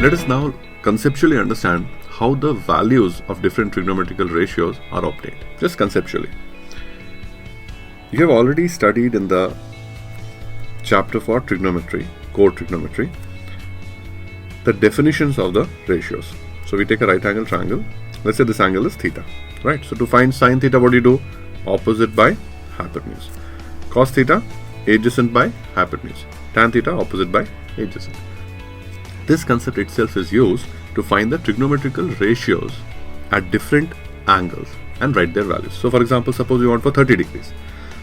Let us now conceptually understand how the values of different trigonometrical ratios are obtained. Just conceptually. You have already studied in the chapter for trigonometry, core trigonometry, the definitions of the ratios. So we take a right angle triangle. Let's say this angle is theta, right? So to find sine theta, what do you do? Opposite by hypotenuse. Cos theta, adjacent by hypotenuse. Tan theta, opposite by adjacent. This concept itself is used to find the trigonometrical ratios at different angles and write their values. So for example, suppose we want for 30 degrees.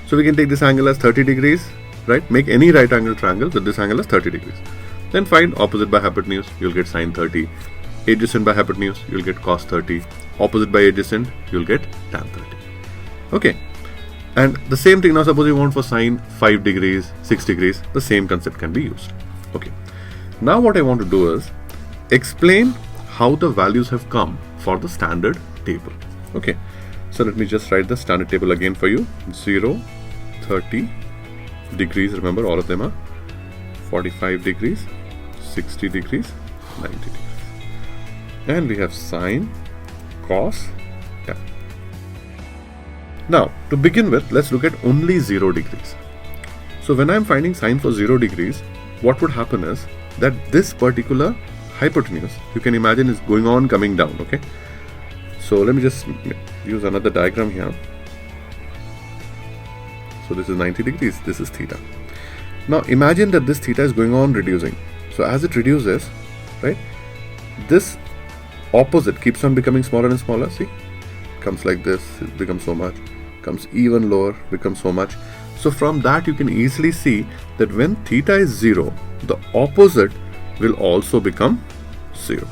So we can take this angle as 30 degrees, right? Make any right angle triangle with this angle as 30 degrees. Then find opposite by hypotenuse, you'll get sine 30. Adjacent by hypotenuse, you'll get cos 30. Opposite by adjacent, you'll get tan 30. Okay. And the same thing now, suppose you want for sine 5 degrees, 6 degrees, the same concept can be used. Okay. Now what I want to do is explain how the values have come for the standard table. Okay. So let me just write the standard table again for you. 0, 30 degrees, remember all of them are 45 degrees, 60 degrees, 90 degrees. And we have sine, cos, tan. Now, to begin with, let's look at only 0 degrees. So when I'm finding sine for 0 degrees, what would happen is that this particular hypotenuse, you can imagine, is going on coming down, okay? So let me just use another diagram here. So this is 90 degrees, this is theta. Now imagine that this theta is going on reducing. So as it reduces, right, this opposite keeps on becoming smaller and smaller. See, comes like this, it becomes so much, comes even lower, becomes so much. So from that you can easily see that when theta is 0, the opposite will also become 0.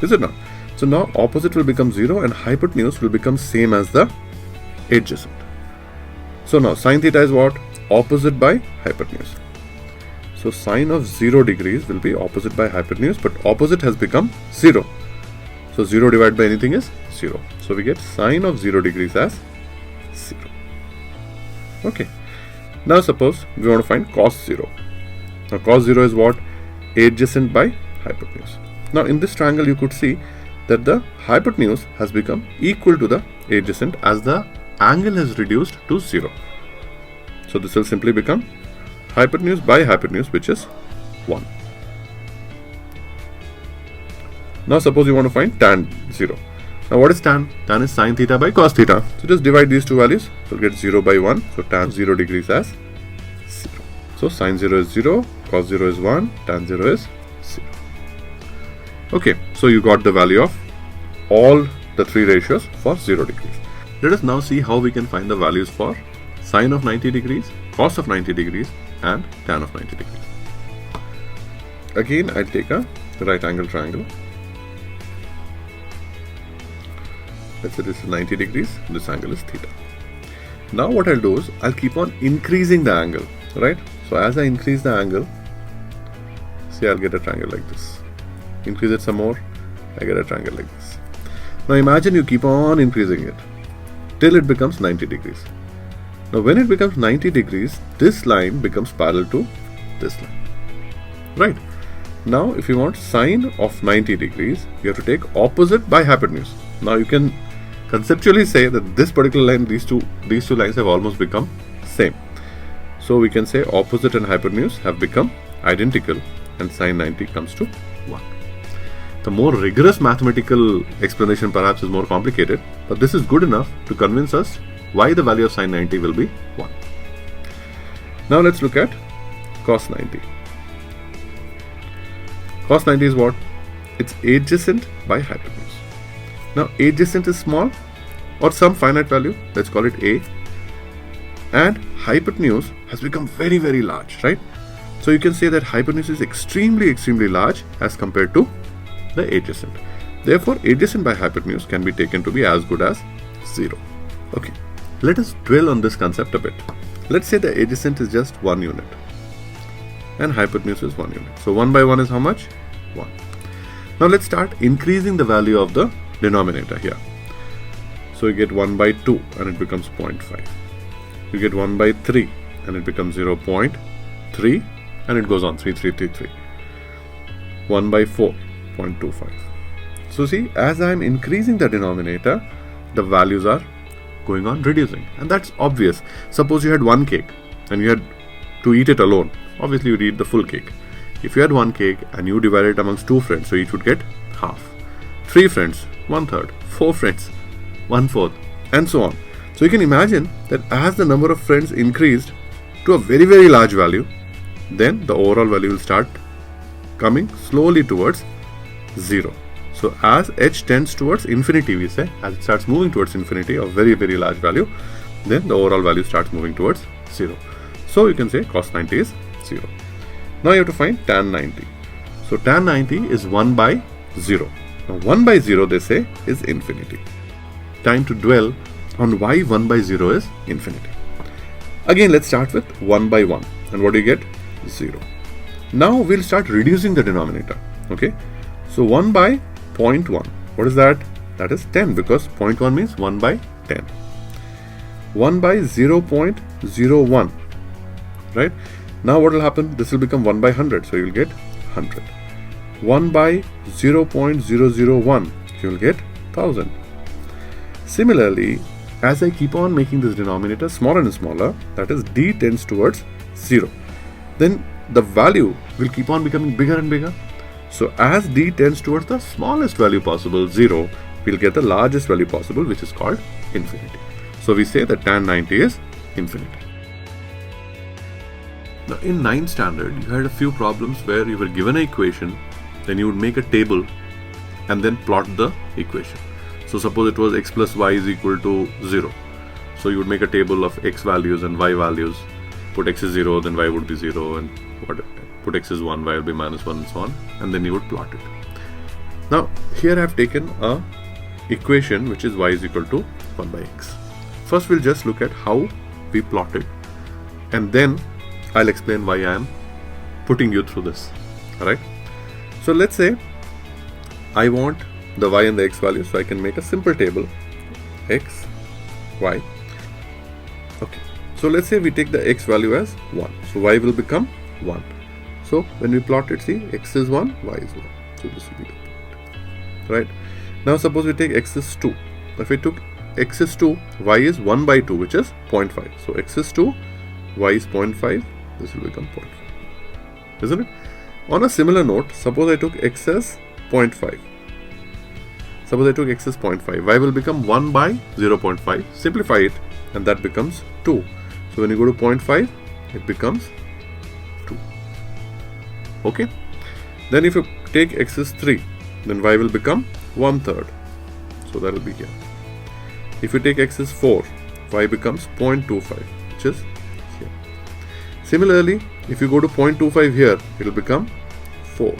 Is it not? So now opposite will become 0 and hypotenuse will become same as the adjacent. So now sine theta is what? Opposite by hypotenuse. So sine of 0 degrees will be opposite by hypotenuse, but opposite has become 0. So 0 divided by anything is 0. So we get sine of 0 degrees as 0. Okay. Now suppose we want to find cos 0. Now cos 0 is what? Adjacent by hypotenuse. Now in this triangle you could see that the hypotenuse has become equal to the adjacent as the angle has reduced to 0. So this will simply become hypotenuse by hypotenuse, which is 1. Now suppose you want to find tan 0. Now what is tan? Tan is sine theta by cos theta. So just divide these two values. So we'll get 0 by 1. So tan 0 degrees as 0. So sine 0 is 0, cos 0 is 1, tan 0 is 0. Okay, so you got the value of all the three ratios for 0 degrees. Let us now see how we can find the values for sine of 90 degrees, cos of 90 degrees and tan of 90 degrees. Again, I'll take a right angle triangle. Let's say this is 90 degrees, this angle is theta. Now what I'll do is I'll keep on increasing the angle, right? So as I increase the angle, see, I'll get a triangle like this. Increase it some more, I get a triangle like this. Now imagine you keep on increasing it till it becomes 90 degrees. Now when it becomes 90 degrees, this line becomes parallel to this line, right? Now if you want sine of 90 degrees, you have to take opposite by hypotenuse. Now you can conceptually say that this particular line, these two lines have almost become same. So we can say opposite and hypotenuse have become identical and sine 90 comes to 1. The more rigorous mathematical explanation perhaps is more complicated, but this is good enough to convince us why the value of sine 90 will be 1. Now let's look at cos 90. Cos 90 is what? It's adjacent by hypotenuse. Now adjacent is small or some finite value, let's call it a, and hypotenuse has become very, very large, right? So you can say that hypotenuse is extremely, extremely large as compared to the adjacent. Therefore, adjacent by hypotenuse can be taken to be as good as 0. Okay, let us dwell on this concept a bit. Let's say the adjacent is just 1 unit and hypotenuse is 1 unit. So 1 by 1 is how much? 1. Now let's start increasing the value of the denominator here. So you get 1 by 2 and it becomes 0.5. You get 1 by 3 and it becomes 0.3 and it goes on 3, 3, 3, 3. 1 by 4 0.25. So see, as I am increasing the denominator, the values are going on reducing, and that's obvious. Suppose you had one cake and you had to eat it alone. Obviously you'd eat the full cake. If you had one cake and you divide it amongst 2 friends, so each would get half. 3 friends, 1/3. 4 friends, 1/4, and so on. So you can imagine that as the number of friends increased to a very, very large value, then the overall value will start coming slowly towards 0. So as h tends towards infinity, we say, as it starts moving towards infinity, a very, very large value, then the overall value starts moving towards 0. So you can say cos 90 is 0. Now you have to find tan 90. So tan 90 is 1 by 0. Now 1 by 0, they say, is infinity. Time to dwell on why 1 by 0 is infinity. Again, let's start with 1 by 1. And what do you get? 0. Now we'll start reducing the denominator. Okay. So 1 by 0.1. What is that? That is 10, because 0.1 means 1 by 10. 1 by 0.01. Right? Now what will happen? This will become 1 by 100. So you will get 100. 1 by 0.001. You will get 1000. Similarly, as I keep on making this denominator smaller and smaller, that is d tends towards 0, then the value will keep on becoming bigger and bigger. So as d tends towards the smallest value possible, 0, we'll get the largest value possible, which is called infinity. So we say that tan 90 is infinity. Now in 9th standard, you had a few problems where you were given an equation, then you would make a table and then plot the equation. So suppose it was x plus y is equal to 0. So you would make a table of x values and y values. Put x is 0, then y would be 0, and put x is 1, y will be minus 1, and so on. And then you would plot it. Now here I have taken a equation which is y is equal to 1 by x. First we'll just look at how we plot it, and then I'll explain why I am putting you through this. Alright. So let's say I want the y and the x values, so I can make a simple table x, y. Okay, so let's say we take the x value as 1, so y will become 1. So when we plot it, see, x is 1, y is 1. So this will be the point. Right. Now suppose we take x is 2. If we took x is 2, y is 1 by 2, which is 0.5. So x is 2, y is 0.5, this will become 0.5. Isn't it? On a similar note, suppose I took x as 0.5. Suppose I took x as 0.5. Y will become 1 by 0.5. Simplify it, and that becomes 2. So when you go to 0.5, it becomes 2. Okay. Then if you take x as 3, then y will become 1/3. So that will be here. If you take x as 4, y becomes 0.25, which is here. Similarly, if you go to 0.25 here, it will become 4.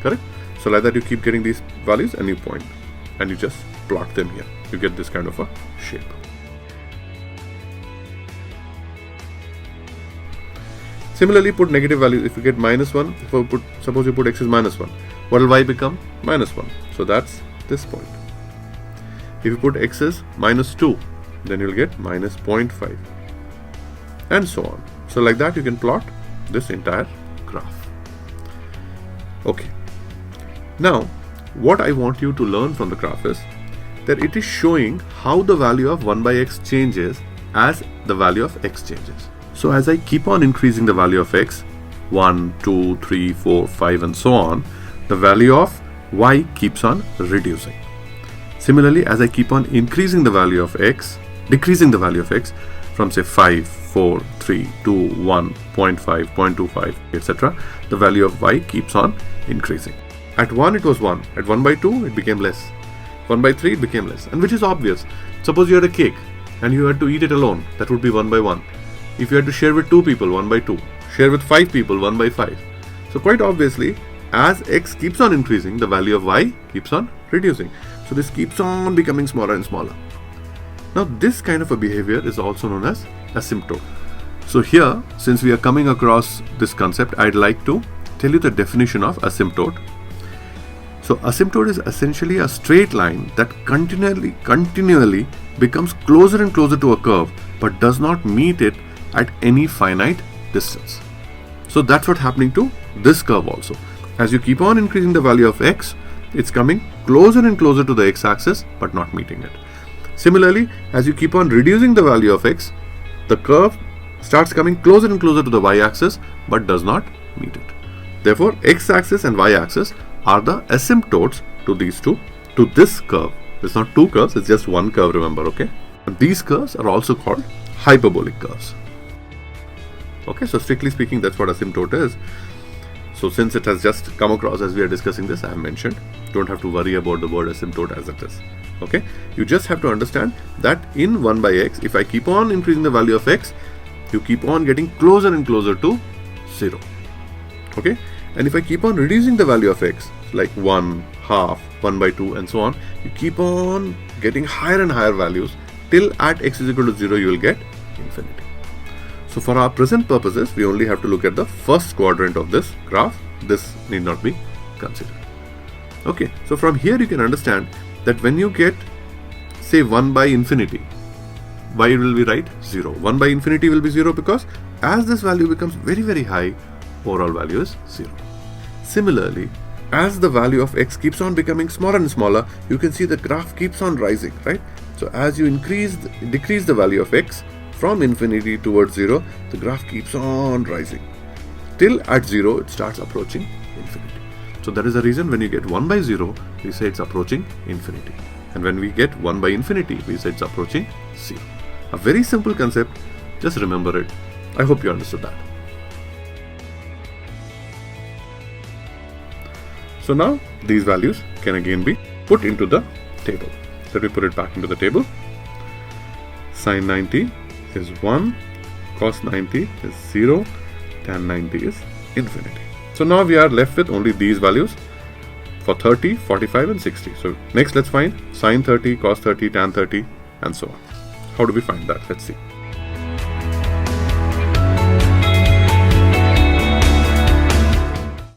Correct? So like that you keep getting these values and you point and you just plot them here. You get this kind of a shape. Similarly, put negative values. If you get -1, suppose you put x is -1, what will y become? -1. So that's this point. If you put x is -2, then you'll get -0.5, and so on. So like that you can plot this entire graph. Okay. Now, what I want you to learn from the graph is that it is showing how the value of 1 by x changes as the value of x changes. So as I keep on increasing the value of x, 1, 2, 3, 4, 5 and so on, the value of y keeps on reducing. Similarly, as I keep on increasing the value of x, decreasing the value of x from say 5, 4, 3, 2, 1, 0.5, 0.25, etc., the value of y keeps on increasing. At 1 it was 1, at 1 by 2 it became less, 1 by 3 it became less, and which is obvious. Suppose you had a cake and you had to eat it alone, that would be 1 by 1. If you had to share with 2 people, 1 by 2. Share with 5 people, 1 by 5. So quite obviously, as x keeps on increasing, the value of y keeps on reducing. So this keeps on becoming smaller and smaller. Now this kind of a behavior is also known as asymptote. So here, since we are coming across this concept, I'd like to tell you the definition of asymptote. So asymptote is essentially a straight line that continually becomes closer and closer to a curve, but does not meet it at any finite distance. So that's what's happening to this curve also. As you keep on increasing the value of x, it's coming closer and closer to the x-axis but not meeting it. Similarly, as you keep on reducing the value of x, the curve starts coming closer and closer to the y-axis but does not meet it. Therefore, x-axis and y-axis are the asymptotes to these two, to this curve. It's not two curves, it's just one curve, remember, okay? And these curves are also called hyperbolic curves. Okay, so strictly speaking, that's what asymptote is. So since it has just come across as we are discussing this, I have mentioned, don't have to worry about the word asymptote as it is. Okay, you just have to understand that in 1 by x, if I keep on increasing the value of x, you keep on getting closer and closer to 0. Okay, and if I keep on reducing the value of x, like 1, half, 1 by 2 and so on, you keep on getting higher and higher values till at x is equal to 0 you will get infinity. So for our present purposes, we only have to look at the first quadrant of this graph. This need not be considered. Okay, so from here you can understand that when you get, say, 1 by infinity, y will be right 0. 1 by infinity will be 0 because as this value becomes very, very high, overall value is 0. Similarly, as the value of x keeps on becoming smaller and smaller, you can see the graph keeps on rising, right? So as you decrease the value of x from infinity towards 0, the graph keeps on rising. Till at 0, it starts approaching infinity. So that is the reason when you get 1 by 0, we say it's approaching infinity. And when we get 1 by infinity, we say it's approaching 0. A very simple concept, just remember it. I hope you understood that. So now these values can again be put into the table. Let me put it back into the table. Sin 90 is 1, cos 90 is 0, tan 90 is infinity. So now we are left with only these values for 30, 45 and 60. So next let's find sin 30, cos 30, tan 30 and so on. How do we find that? Let's see.